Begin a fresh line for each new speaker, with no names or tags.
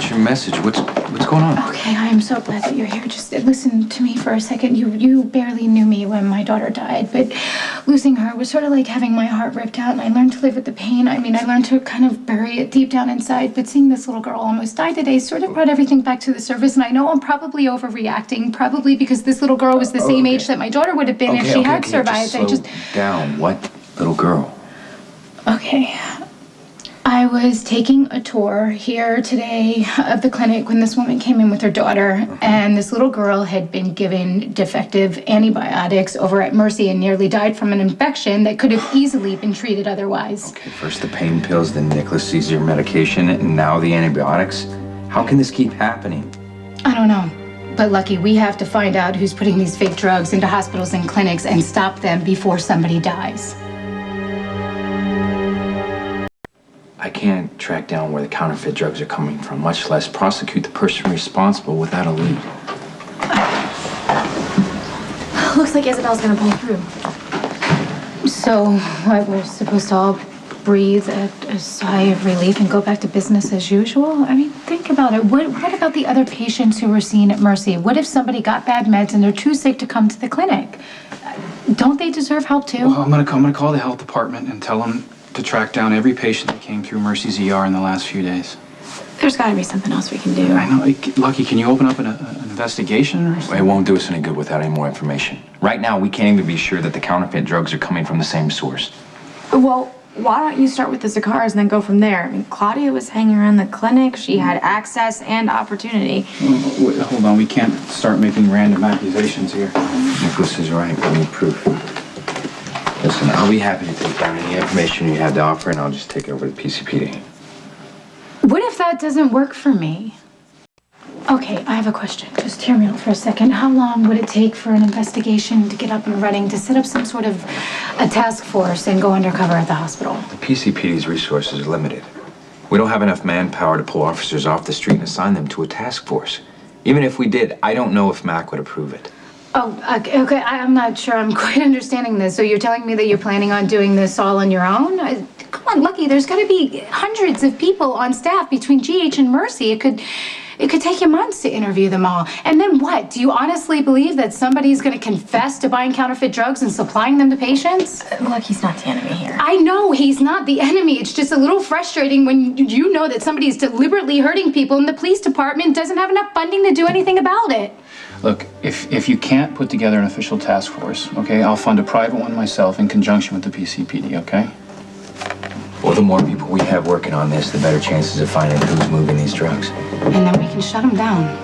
your message. What's going on?
Okay, I am so glad that you're here. Just listen to me for a second. You barely knew me when my daughter died, but losing her was sort of like having my heart ripped out, and I learned to live with the pain. I mean, I learned to kind of bury it deep down inside, but seeing this little girl almost die today sort of brought everything back to the surface, and I know I'm probably overreacting, probably because this little girl was the same age that my daughter would have been if she had survived.
Just slow down. What little girl?
Okay. I was taking a tour here today of the clinic when this woman came in with her daughter, and this little girl had been given defective antibiotics over at Mercy and nearly died from an infection that could have easily been treated otherwise.
Okay, first the pain pills, then Nicholas sees your medication, and now the antibiotics. How can this keep happening?
I don't know. But Lucky, we have to find out who's putting these fake drugs into hospitals and clinics and stop them before somebody dies.
I can't track down where the counterfeit drugs are coming from, much less prosecute the person responsible without a lead.
Looks like Isabel's gonna pull through.
So, what, we're supposed to all breathe a sigh of relief and go back to business as usual? I mean, think about it. What about the other patients who were seen at Mercy? What if somebody got bad meds and they're too sick to come to the clinic? Don't they deserve help too?
Well, I'm gonna call the health department and tell them to track down every patient that came through Mercy's ER in the last few days.
There's gotta be something else we can do.
I know. Lucky, can you open up an investigation or something?
It won't do us any good without any more information. Right now, we can't even be sure that the counterfeit drugs are coming from the same source.
Well, why don't you start with the Zaccaras and then go from there? I mean, Claudia was hanging around the clinic. She had access and opportunity.
Wait, hold on. We can't start making random accusations here.
Nicholas is right. We need proof. Listen, I'll be happy to take down any information you have to offer, and I'll just take it over to the PCPD.
What if that doesn't work for me? Okay, I have a question. Just hear me out for a second. How long would it take for an investigation to get up and running, to set up some sort of a task force and go undercover at the hospital?
The PCPD's resources are limited. We don't have enough manpower to pull officers off the street and assign them to a task force. Even if we did, I don't know if Mac would approve it.
Oh, okay. I'm not sure I'm quite understanding this. So you're telling me that you're planning on doing this all on your own? Come on, Lucky, there's got to be hundreds of people on staff between GH and Mercy. It could take you months to interview them all. And then what? Do you honestly believe that somebody's going to confess to buying counterfeit drugs and supplying them to patients?
Lucky's not the enemy here.
I know he's not the enemy. It's just a little frustrating when you know that somebody's deliberately hurting people and the police department doesn't have enough funding to do anything about it.
Look, if you can't put together an official task force, okay, I'll fund a private one myself in conjunction with the PCPD, okay?
Well, the more people we have working on this, the better chances of finding who's moving these drugs.
And then we can shut them down.